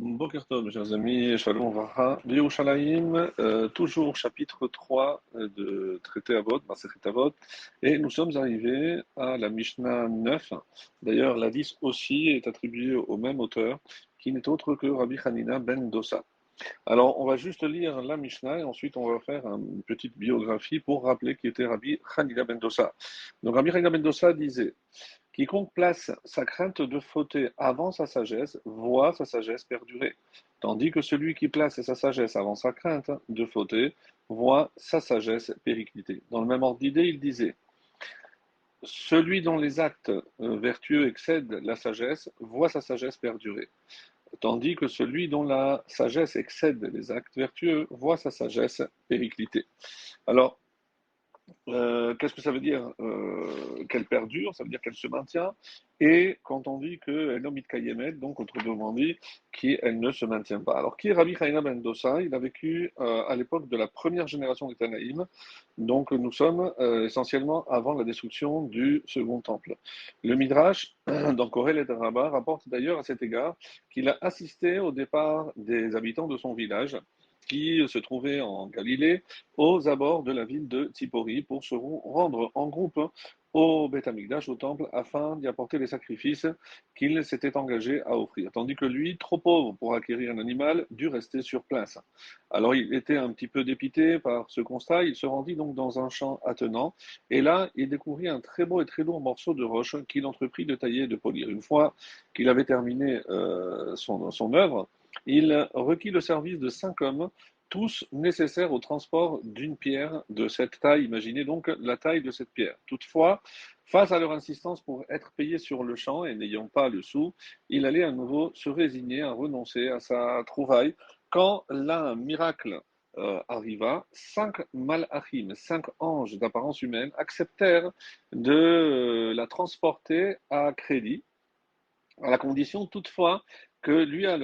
Boker Tov, mes chers amis, Shalom Vracha, Yerushalayim, toujours chapitre 3 de Traité Avot, Masechet Avot, et nous sommes arrivés à la Mishnah 9. D'ailleurs, la 10 aussi est attribuée au même auteur, qui n'est autre que Rabbi Hanina ben Dosa. Alors, on va juste lire la Mishnah et ensuite on va faire une petite biographie pour rappeler qui était Rabbi Hanina ben Dosa. Donc, Rabbi Hanina ben Dosa disait: quiconque place sa crainte de fauter avant sa sagesse voit sa sagesse perdurer, tandis que celui qui place sa sagesse avant sa crainte de fauter voit sa sagesse péricliter. Dans le même ordre d'idée, il disait: celui dont les actes vertueux excèdent la sagesse voit sa sagesse perdurer, tandis que celui dont la sagesse excède les actes vertueux voit sa sagesse péricliter. Alors, qu'est-ce que ça veut dire qu'elle perdure? Ça veut dire qu'elle se maintient. Et quand on dit qu'elle omit kayemet, donc autrement dit, qu'elle ne se maintient pas. Alors, qui est Rabbi Chaina ben Dosa? Il a vécu à l'époque de la première génération des Tanaïm. Donc, nous sommes essentiellement avant la destruction du second temple. Le Midrash, dans Korel et Rabbah, rapporte d'ailleurs à cet égard qu'il a assisté au départ des habitants de son village, qui se trouvait en Galilée, aux abords de la ville de Tsipori, pour se rendre en groupe au Beth Amikdash, au temple, afin d'y apporter les sacrifices qu'il s'était engagé à offrir. Tandis que lui, trop pauvre pour acquérir un animal, dut rester sur place. Alors il était un petit peu dépité par ce constat, il se rendit donc dans un champ attenant, et là il découvrit un très beau et très lourd morceau de roche qu'il entreprit de tailler et de polir. Une fois qu'il avait terminé son œuvre, il requit le service de 5 hommes, tous nécessaires au transport d'une pierre de cette taille. Imaginez donc la taille de cette pierre. Toutefois, face à leur insistance pour être payé sur le champ et n'ayant pas le sou, il allait à nouveau se résigner à renoncer à sa trouvaille, quand là un miracle arriva. 5 malachim, 5 anges d'apparence humaine, acceptèrent de la transporter à crédit, à la condition toutefois que lui, à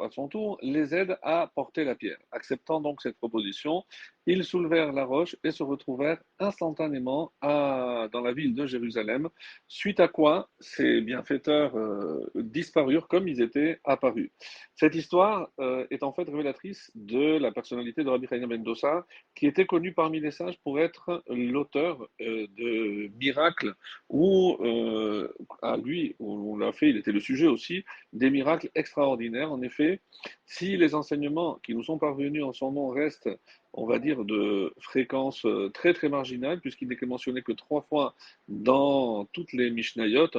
son tour, les aide à porter la pierre. Acceptant donc cette proposition, ils soulevèrent la roche et se retrouvèrent instantanément dans la ville de Jérusalem, suite à quoi ces bienfaiteurs disparurent comme ils étaient apparus. Cette histoire est en fait révélatrice de la personnalité de Rabbi Chaim ben Dosa, qui était connu parmi les sages pour être l'auteur de miracles où, à lui, on l'a fait, il était le sujet aussi, des miracles extraordinaires. En effet, si les enseignements qui nous sont parvenus en son nom restent, on va dire, de fréquence très très marginale, puisqu'il n'est mentionné que 3 fois dans toutes les Mishnayot,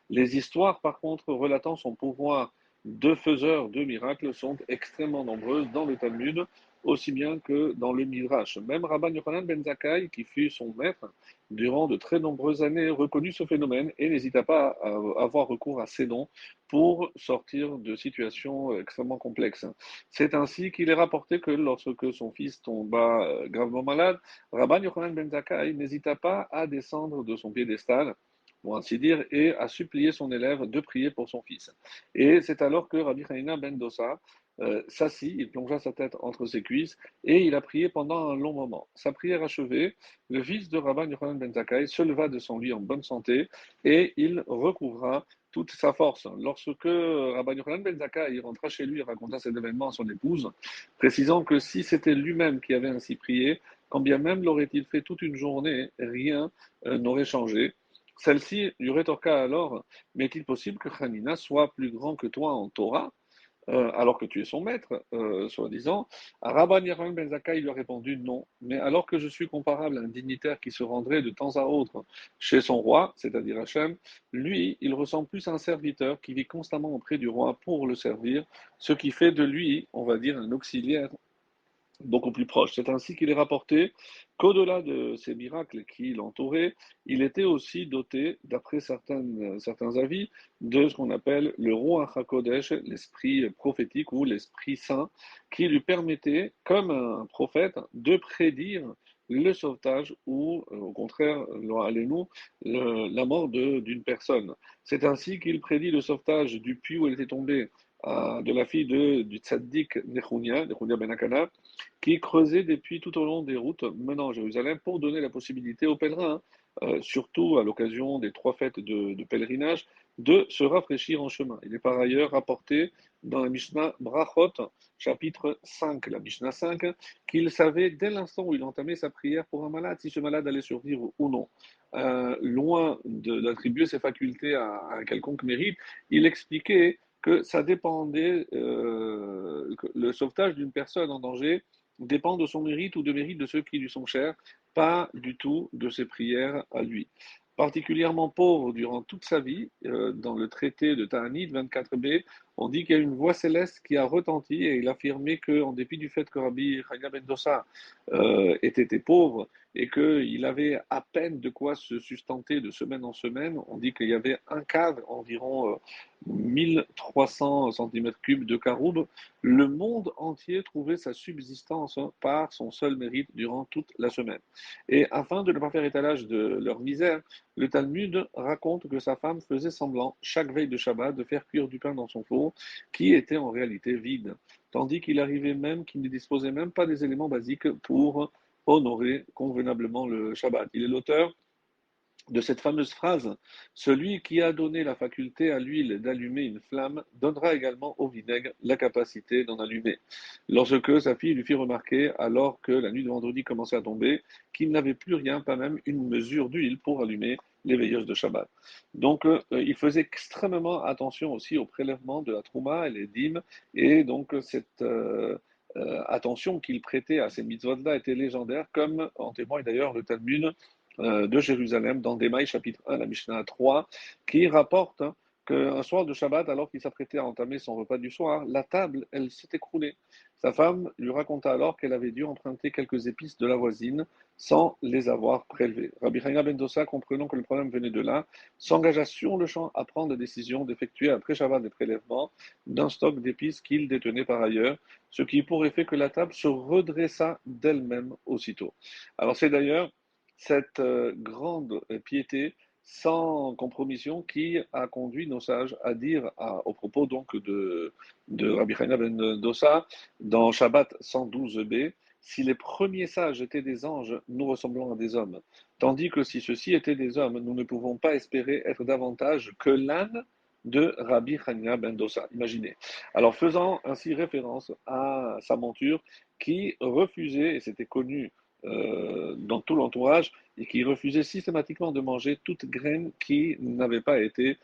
les histoires, par contre, relatant son pouvoir de faiseur de miracles sont extrêmement nombreuses dans le Talmud, aussi bien que dans le Midrash. Même Rabban Yochanan ben Zakkai, qui fut son maître durant de très nombreuses années, reconnut ce phénomène et n'hésita pas à avoir recours à ces dons pour sortir de situations extrêmement complexes. C'est ainsi qu'il est rapporté que lorsque son fils tomba gravement malade, Rabban Yochanan ben Zakkai n'hésita pas à descendre de son piédestal, pour ainsi dire, et à supplier son élève de prier pour son fils. Et c'est alors que Rabbi Hanina ben Dosa s'assit, il plongea sa tête entre ses cuisses et il a prié pendant un long moment. Sa prière achevée, le fils de Rabban Yochanan ben Zakkai se leva de son lit en bonne santé et il recouvra toute sa force. Lorsque Rabban Yochanan ben Zakkai rentra chez lui et raconta cet événement à son épouse, précisant que si c'était lui-même qui avait ainsi prié, quand bien même l'aurait-il fait toute une journée, rien n'aurait changé. Celle-ci lui rétorqua alors: mais est-il possible que Hanina soit plus grand que toi en Torah, alors que tu es son maître, soi-disant? Rabban Yochanan ben Zakkai lui a répondu: non, mais alors que je suis comparable à un dignitaire qui se rendrait de temps à autre chez son roi, c'est-à-dire Hachem, lui, il ressemble plus à un serviteur qui vit constamment auprès du roi pour le servir, ce qui fait de lui, on va dire, un auxiliaire beaucoup plus proche. C'est ainsi qu'il est rapporté qu'au-delà de ces miracles qui l'entouraient, il était aussi doté, d'après certains avis, de ce qu'on appelle le Ruach HaKodesh, l'esprit prophétique ou l'esprit saint, qui lui permettait, comme un prophète, de prédire le sauvetage ou, au contraire, allez-nous, la mort d'une personne. C'est ainsi qu'il prédit le sauvetage du puits où elle était tombée, de la fille du tzaddik Nechunia ben Akana, qui creusait des puits tout au long des routes menant à Jérusalem pour donner la possibilité aux pèlerins, surtout à l'occasion des 3 fêtes de pèlerinage, de se rafraîchir en chemin. Il est par ailleurs rapporté dans la Mishnah Brachot, chapitre 5, la Mishnah 5, qu'il savait dès l'instant où il entamait sa prière pour un malade si ce malade allait survivre ou non. Loin d'attribuer ses facultés à un quelconque mérite, il expliquait que ça dépendait, que le sauvetage d'une personne en danger dépend de son mérite ou de mérite de ceux qui lui sont chers, pas du tout de ses prières à lui. Particulièrement pauvre durant toute sa vie, dans le traité de Ta'anit 24b, on dit qu'il y a une voix céleste qui a retenti et il affirmait qu'en dépit du fait que Rabbi Chaya ben Dossa était pauvre et qu'il avait à peine de quoi se sustenter de semaine en semaine, on dit qu'il y avait un cave, environ 1300 cm3 de caroube, le monde entier trouvait sa subsistance par son seul mérite durant toute la semaine. Et afin de ne pas faire étalage de leur misère, le Talmud raconte que sa femme faisait semblant, chaque veille de Shabbat, de faire cuire du pain dans son four, qui était en réalité vide, tandis qu'il arrivait même qu'il ne disposait même pas des éléments basiques pour honorer convenablement le Shabbat. Il est l'auteur de cette fameuse phrase, celui qui a donné la faculté à l'huile d'allumer une flamme donnera également au vinaigre la capacité d'en allumer. Lorsque sa fille lui fit remarquer, alors que la nuit de vendredi commençait à tomber, qu'il n'avait plus rien, pas même une mesure d'huile pour allumer les veilleuses de Shabbat. Donc, il faisait extrêmement attention aussi au prélèvement de la trouma et les dîmes, et donc cette attention qu'il prêtait à ces mitzvot-là était légendaire, comme en témoigne d'ailleurs le Talmud de Jérusalem dans Démaï chapitre 1, la Mishnah 3, qui rapporte qu'un soir de Shabbat, alors qu'il s'apprêtait à entamer son repas du soir, la table, elle s'est écroulée. Sa femme lui raconta alors qu'elle avait dû emprunter quelques épices de la voisine sans les avoir prélevées. Rabbi Chaya ben Dossa, comprenant que le problème venait de là, s'engagea sur le champ à prendre la décision d'effectuer après Shabbat des prélèvements d'un stock d'épices qu'il détenait par ailleurs, ce qui pour effet que la table se redressa d'elle-même aussitôt. Alors c'est d'ailleurs cette grande piété sans compromission qui a conduit nos sages à dire, au propos donc de Rabbi Chaya ben Dossa, dans Shabbat 112b, si les premiers sages étaient des anges, nous ressemblons à des hommes, tandis que si ceux-ci étaient des hommes, nous ne pouvons pas espérer être davantage que l'âne de Rabbi Chaya ben Dossa. Imaginez. Alors faisant ainsi référence à sa monture qui refusait, et c'était connu dans tout l'entourage, et qui refusait systématiquement de manger toute graine qui n'avait pas été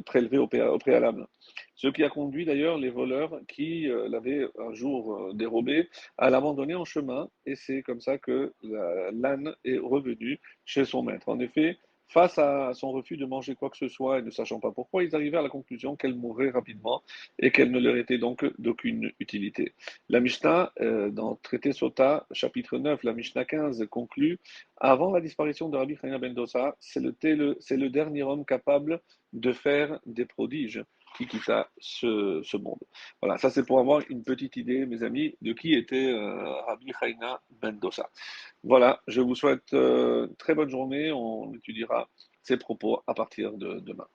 prélevée au préalable. Ce qui a conduit d'ailleurs les voleurs qui l'avaient un jour dérobé à l'abandonner en chemin, et c'est comme ça que l'âne est revenu chez son maître. En effet, face à son refus de manger quoi que ce soit et ne sachant pas pourquoi, ils arrivaient à la conclusion qu'elle mourrait rapidement et qu'elle ne leur était donc d'aucune utilité. La Mishnah, dans Traité Sota, chapitre 9, la Mishnah 15, conclut: avant la disparition de Rabbi Chaya ben Dossa, c'est le dernier homme capable de faire des prodiges qui quitta ce monde. Voilà, ça c'est pour avoir une petite idée, mes amis, de qui était Rabbi Chaya ben Dossa. Voilà, je vous souhaite très bonne journée. On étudiera ces propos à partir de demain.